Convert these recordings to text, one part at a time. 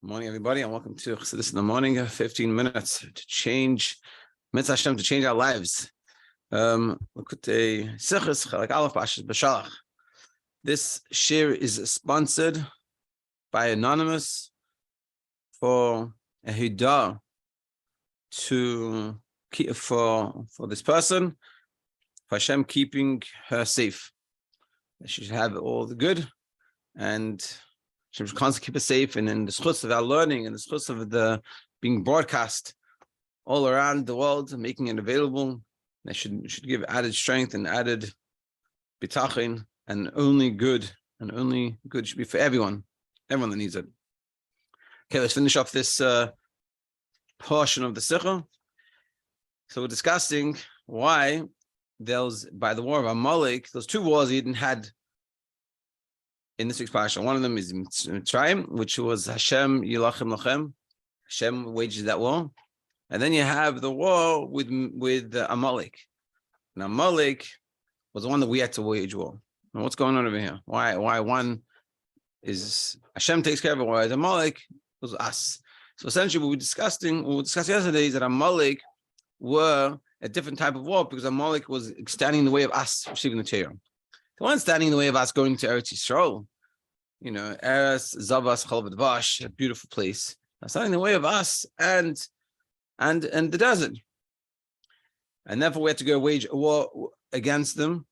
Morning, everybody, and welcome to this in the morning. 15 minutes to change, Mitzvah Hashem, to change our lives. Look at a Sichos like Aleph Pashas Beshalach. This shiur is sponsored by Anonymous for a hidah to keep for this person, for Hashem keeping her safe. She should have all the good, and she should constantly keep us safe. And in the schutz of our learning and the schutz of the being broadcast all around the world, making it available, that should give added strength and added bitachon, and only good should be for everyone that needs it. Okay, let's finish off this portion of the Sikha. So we're discussing why by the war of Amalek, those two wars Eden had in this week's parasha. One of them is Mitzrayim, which was Hashem Yilachem Lachem. Hashem wages that war. And then you have the war with Amalek. And Amalek was the one that we had to wage war. And what's going on over here? Why one is Hashem takes care of it, whereas Amalek was us. So essentially what we discussed yesterday is that Amalek were a different type of war, because Amalek was standing in the way of us receiving the Torah. The one standing in the way of us going to Eretz Yisrael, Eretz Zavas Chalvad Vash, a beautiful place. Standing in the way of us and the desert, and therefore we had to go wage a war against them.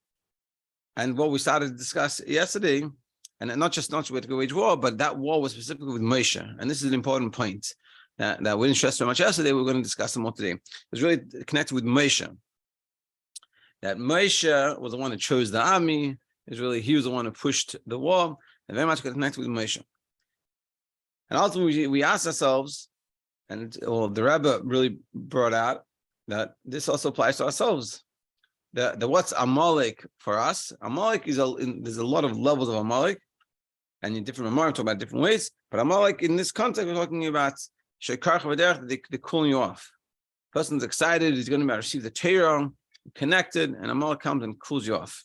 And what we started to discuss yesterday, and not just we had to go wage war, but that war was specifically with Moshe. And this is an important point that we didn't stress so much yesterday. We're going to discuss them more today. It was really connected with Moshe. That Moshe was the one that chose the army. He was the one who pushed the war, and very much connected with Moshe. And ultimately, we asked ourselves, the Rebbe really brought out that this also applies to ourselves. The what's Amalek for us? Amalek there's a lot of levels of Amalek, and in different Amarim talk about different ways. But Amalek in this context, we're talking about they're cooling you off. Person's excited, he's going to receive the Torah, connected, and Amalek comes and cools you off.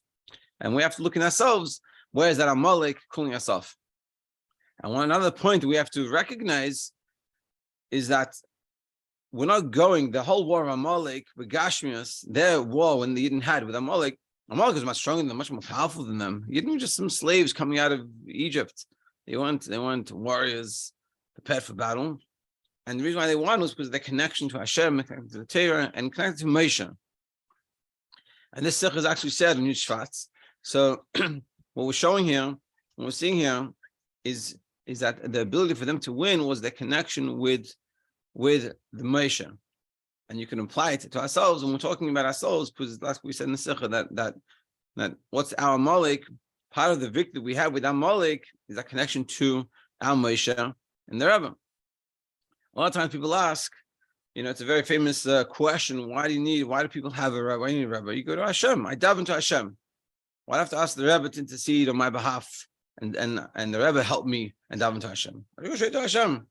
And we have to look in ourselves, where is that Amalek cooling us off? And one other point we have to recognize is that we're not going, the whole war of Amalek with Gashmias, their war when the Yidden had with Amalek was much stronger than them, much more powerful than them. Yidden were just some slaves coming out of Egypt. They weren't warriors prepared for battle. And the reason why they won was because of their connection to Hashem, connected to the Torah, and connected to Moshe. And this Sikha is actually said in Yud Shvat. So what we're showing here, what we're seeing here, is that the ability for them to win was their connection with the Moshe. And you can apply it to ourselves when we're talking about ourselves, because that's what we said in the Sikha, that what's our Amalek, part of the victory we have with Amalek is that connection to our Moshe and the Rebbe. A lot of times people ask, it's a very famous question, why do people have a Rebbe? Why do you need a Rebbe? You go to Hashem. I dive into Hashem. Why do I have to ask the Rebbe to intercede on my behalf and the Rebbe help me and dive into Hashem? I go straight to Hashem.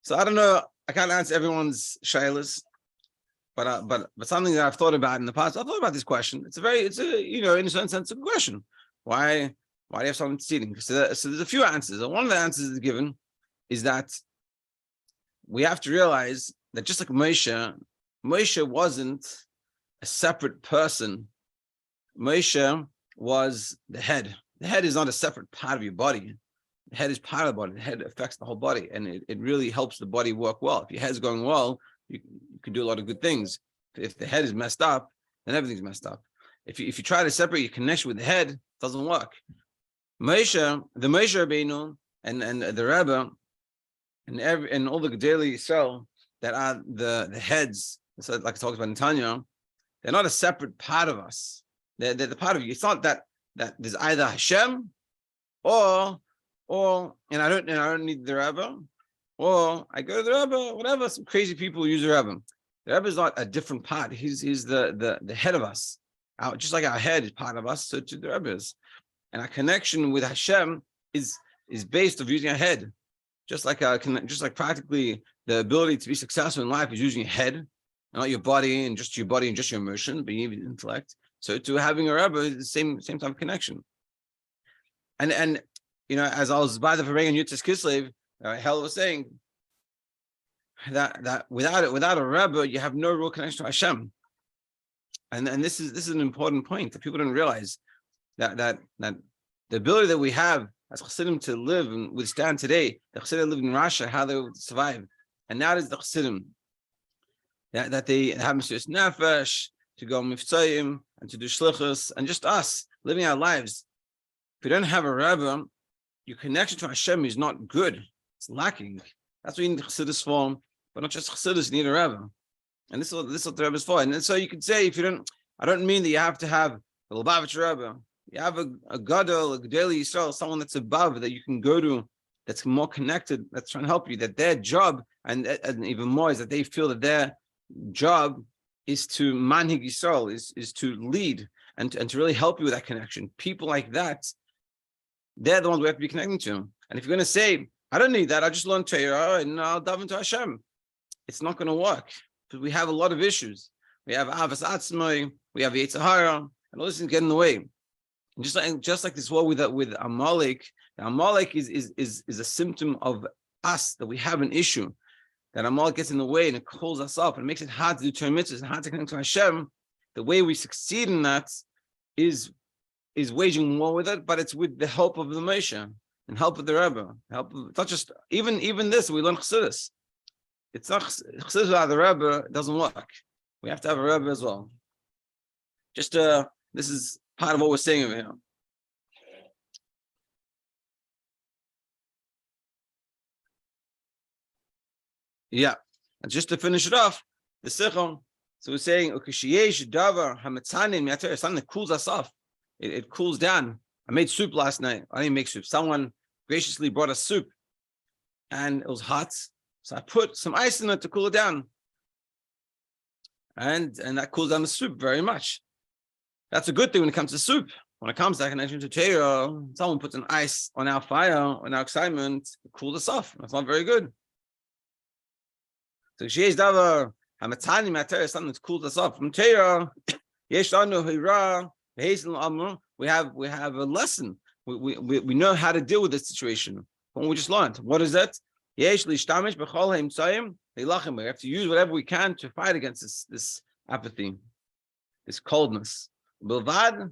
So I don't know, I can't answer everyone's shaylas, but something that I've thought about in the past. I've thought about this question. It's in a certain sense, a good question. Why do you have someone interceding? So there's a few answers. And one of the answers is given is that we have to realize that just like Moshe wasn't a separate person. Moshe was the head. The head is not a separate part of your body. The head is part of the body. The head affects the whole body, and it really helps the body work well. If your head's going well, you can do a lot of good things. If the head is messed up, then everything's messed up. If you try to separate your connection with the head, it doesn't work. The Moshe Rabbeinu and the Rebbe and all the daily Yisrael that are the heads, so like I talked about in Tanya, they're not a separate part of us. They're the part of you. It's not that there's either Hashem or and I don't need the Rebbe, or I go to the Rebbe, whatever. Some crazy people use the Rebbe. The Rebbe is not a different part. He's the head of us. Just like our head is part of us, so too the Rebbe is. And our connection with Hashem is based on using our head. Just like practically the ability to be successful in life is using your head, not your body and just your emotion, but even intellect. So to having a Rebbe is the same type of connection. And as I was by the Parang and Yutzis Kislev, Hell was saying that without a Rebbe, you have no real connection to Hashem. And this is an important point that people don't realize, that the ability that we have as Chassidim to live and withstand today, the Chassidim live in Russia, how they would survive. And that is the Chassidim, that they have Mesiras Nefesh, to go Mivtzayim, and to do Shlichus, and just us, living our lives. If you don't have a Rebbe, your connection to Hashem is not good. It's lacking. That's what you need Chassidus for, but not just Chassidus, you need a Rebbe. And this is what the Rebbe is for. And so you could say, if you don't, I don't mean that you have to have a Lubavitch Rebbe. You have a Gadol, a Gedali Yisrael, someone that's above, that you can go to, that's more connected, that's trying to help you, that their job, and even more, is that they feel that their job is to manhig Yisrael, is to lead and to really help you with that connection. People like that, they're the ones we have to be connecting to. And if you're going to say, I don't need that, I just learn Torah and I'll dive into Hashem, it's not going to work, because we have a lot of issues. We have Avas Atzmai, we have Yetzer Hara, and all this is getting in the way. And just like this war with Amalek, Amalek is a symptom of us, that we have an issue, that Amalek gets in the way and it pulls us up and makes it hard to do Torah mitzvahs and hard to connect to Hashem. The way we succeed in that is waging war with it, but it's with the help of the Moshe and help of the Rebbe. It's not just even this. We learn Chassidus. It's not Chassidus without the Rebbe. It doesn't work. We have to have a Rebbe as well. Just this is part of what we're saying over here. Yeah, and just to finish it off, the Sichon. So we're saying, something that cools us off. It cools down. I made soup last night. I didn't make soup. Someone graciously brought us soup, and it was hot. So I put some ice in it to cool it down, and that cools down the soup very much. That's a good thing when it comes to soup. When it comes to connection to Torah, someone puts an ice on our fire, on our excitement, it cools us off. That's not very good. So sheyesh davar hamatzani mater, something that cools us off from Torah. Yesh lanu hira v'heisel amru. We have a lesson. We know how to deal with this situation. What we just learned. What is that? Yesh lishtamish b'chol ha'imtzayim leilachim. We have to use whatever we can to fight against this apathy, this coldness. Bilvad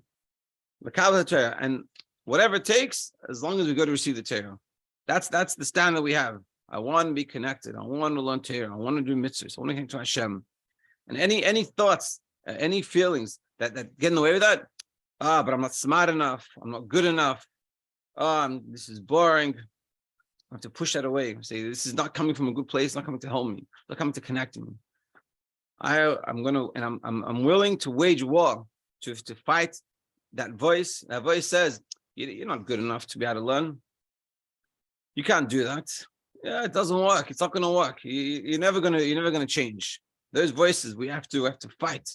l'kavah Torah, and whatever it takes, as long as we go to receive the Torah. That's the stand that we have. I want to be connected. I want to learn Torah. I want to do mitzvahs. I want to connect to Hashem. And any thoughts, any feelings that get in the way with that, but I'm not smart enough. I'm not good enough. This is boring. I have to push that away. Say, this is not coming from a good place. It's not coming to help me. It's not coming to connect me. I'm willing to wage war to fight that voice. That voice says, you're not good enough to be able to learn. You can't do that. Yeah, it doesn't work. It's not going to work. You're never going to change. Those voices we have to fight.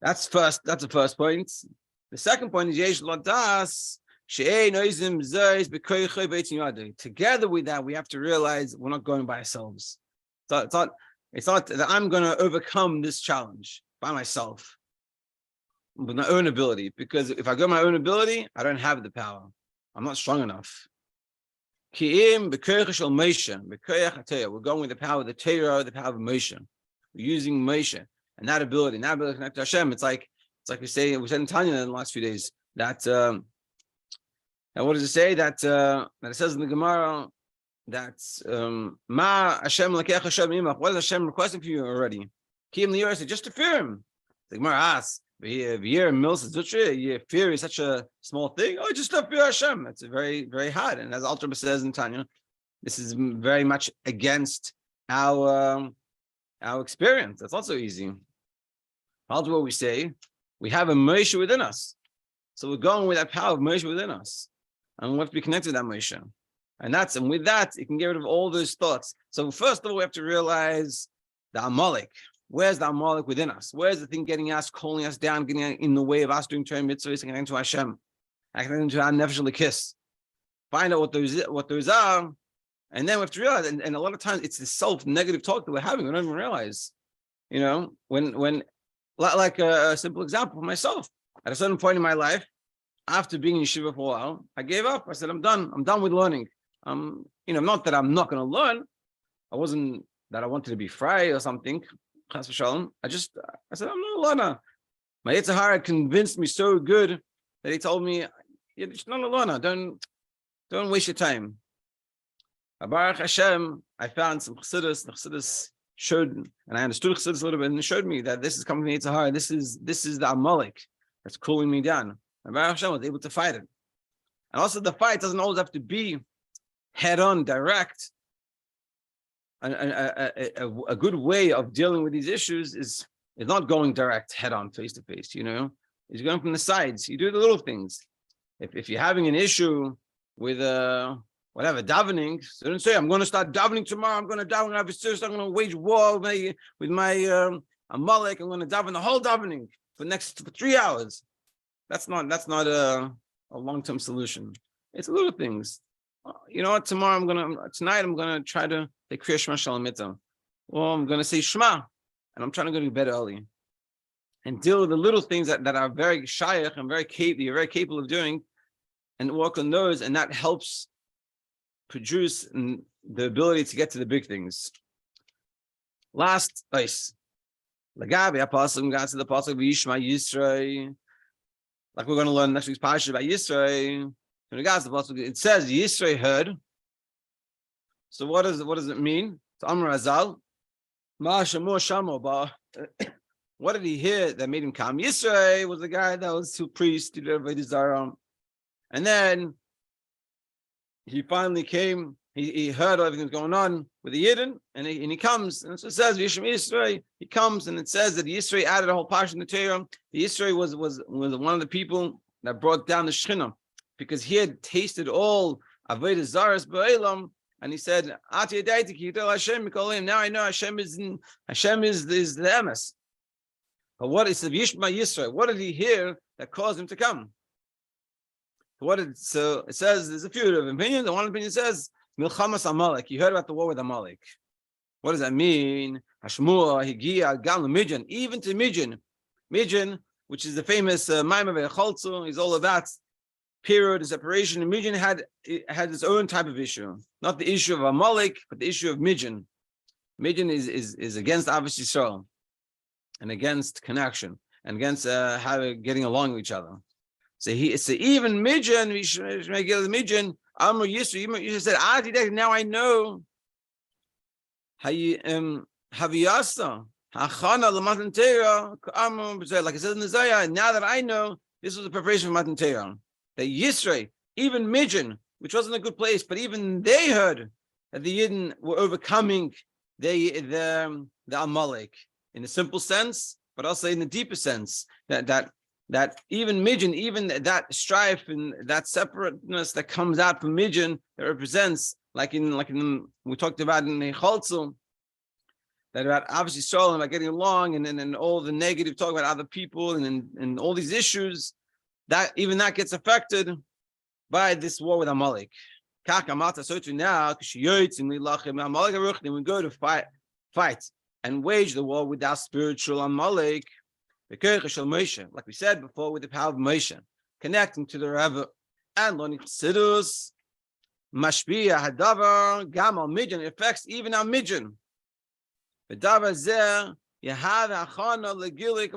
That's the first point. The second point is yesh ladas she'ei noizim zeis b'koychei beitin yadei. Together with that, we have to realize we're not going by ourselves. So it's not that I'm going to overcome this challenge by myself with my own ability. Because if I go my own ability, I don't have the power. I'm not strong enough. We're going with the power of the Torah, the power of Moshe. We're using Moshe and that ability to connect to Hashem. It's like we said in Tanya in the last few days that and what does it say? That it says in the Gemara that Ma Hashem lekech Hashem imach. What is Hashem requesting for you already? Kim liyor, just to fear Him. The Gemara asks, fear is such a small thing. Oh, just to fear Hashem. It's very, very hard. And as Alter Rebbe says in Tanya, this is very much against our experience. That's not so easy. I'll do what we say. We have a Moshe within us. So we're going with that power of Moshe within us. And we have to be connected to that Moshe. And with that, it can get rid of all those thoughts. So first of all, we have to realize the Amalek. Where's the Amalek within us? Where's the thing getting us, calling us down, getting in the way of us doing Torah mitzvahs and getting to Hashem, getting to our nefesh kiss? Find out what those are, and then we have to realize. And a lot of times it's the self-negative talk that we're having. We don't even realize. When like a simple example for myself. At a certain point in my life, after being in yeshiva for a while, I gave up. I said, I'm done. I'm done with learning. Not that I'm not going to learn. I wasn't that I wanted to be fry or something. I said, I'm not a learner. My Yetzer Hara convinced me so good that he told me, you're not a learner. Don't waste your time. Baruch Hashem, I found some chassidus. The chassidus showed, and I understood chassidus a little bit, and it showed me that this is coming from Yetzer Hara. This is the Amalek that's cooling me down. And Baruch Hashem was able to fight it. And also, the fight doesn't always have to be head-on, direct. A good way of dealing with these issues is not going direct, head-on, face-to-face. Is going from the sides. You do the little things. If you're having an issue with davening, so don't say, I'm going to start davening tomorrow. I'm going to daven. I'm going to wage war with my Amalek. I'm going to daven the whole davening for 3 hours. That's not a long-term solution. It's little things. You know what? Tonight I'm gonna try to take Kriya Shema Shalom Mitzvah, or I'm gonna say Shema, and I'm trying to go to bed early, and deal with the little things that are very shaykh and you're very capable of doing, and work on those, and that helps produce the ability to get to the big things. Last place, Lagabi Apostle got to the Apostle of Yishma Yisrael. Like we're going to learn next week's parasha about Yisrael. It says Yisrael heard. So what does it mean? So Amar Azal, what did he hear that made him come? Yisrael was the guy that was two priests, and then he finally came. He heard everything that's going on with the Yidden, and he comes, and so it says Yishim Yisrael. He comes, and it says that Yisrael added a whole parsha in the Torah. Yisrael was one of the people that brought down the Shechina, because he had tasted all Avodah Zaras Ba'elam, and he said, "Ati Yadaiti Ki Yitel Hashem Mikolim." Now I know Hashem is the emes. But what is the Yishma Yisrael? What did he hear that caused him to come? So it says there's a few opinions. The one opinion says Milchamas Amalek. You heard about the war with Amalek. What does that mean? Hashmua Higia Gam Midjan, even to Midjan. Midjan, which is the famous Maimah Ve'Cholzu, is all about period and separation. And Midjan had its own type of issue, not the issue of Amalek, but the issue of Midjan. Midjan is against Avos Yisrael and against connection and against getting along with each other. So even Midjan, we should make it Midjan. Amr Yisrael, you said, now I know how you Haviyasa, Hachana Lamatan Teira, like it says in the Zayah, now that I know this was a preparation for Matan Teira. That Yisrael, even Midjan, which wasn't a good place, but even they heard that the Yidden were overcoming the Amalek in a simple sense, but also in the deeper sense, that even Midjan, even that strife and that separateness that comes out from Midjan, that represents, like in we talked about in the Cholzu, that about obviously Yisrael and about getting along, and all the negative talk about other people and all these issues, that even that gets affected by this war with Amalek. So to now, then we go to fight and wage the war with our spiritual Amalek. Like we said before, with the power of Moshe, connecting to the Rebbe and learning Chassidus, Mashpia Hadavar Gamal Midjan, it affects even our Midjan. V'davar zeh Yehav Achana Legili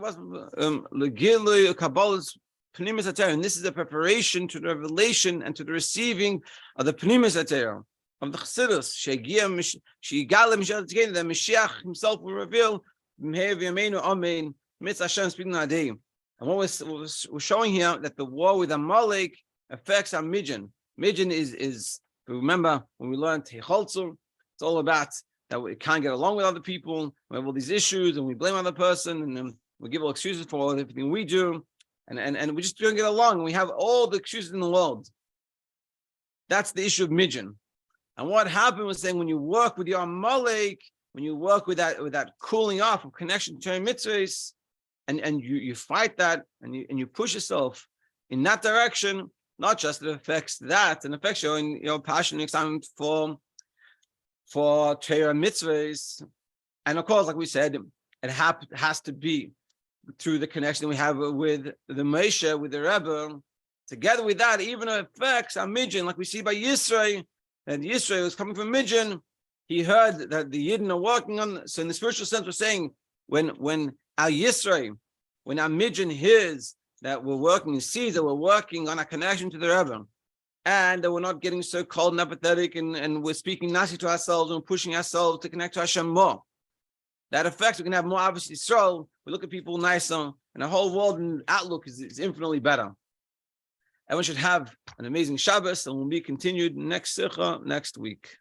Kabbalah's Pnimis HaTorah, and this is a preparation to the revelation and to the receiving of the Pnimis HaTorah of the Chassidus. Sheigala Mishal Tzkein, that Mashiach himself will reveal. Amen. Hashem speaking our day. And what we're showing here, that the war with Amalek affects our Midjan. Midjan is remember when we learned Techolzu, it's all about that we can't get along with other people, we have all these issues, and we blame other person, and then we give all excuses for everything we do, and we just don't get along, and we have all the excuses in the world. That's the issue of Midjan. And what happened was saying, when you work with your Amalek, when you work with that cooling off of connection to your mitzvahs, and you fight that, and you push yourself in that direction, not just it affects that, and affects your passion and excitement for Torah mitzvahs. And of course, like we said, it has to be through the connection we have with the Moshe, with the Rebbe. Together with that, even affects our Midjan, like we see by Yisrael, And Yisrael was coming from Midian. He heard that the Yidden are working on. So in the spiritual sense, we're saying when our Yisrael, when our Midian hears that we're working, sees that we're working on a connection to the Rebbe, and that we're not getting so cold and apathetic, and we're speaking nasi to ourselves and pushing ourselves to connect to Hashem more. That affects, we can have more obviously Yisrael. We look at people nicer, and the whole world and outlook is infinitely better. Everyone should have an amazing Shabbos, and will be continued next Sikha next week.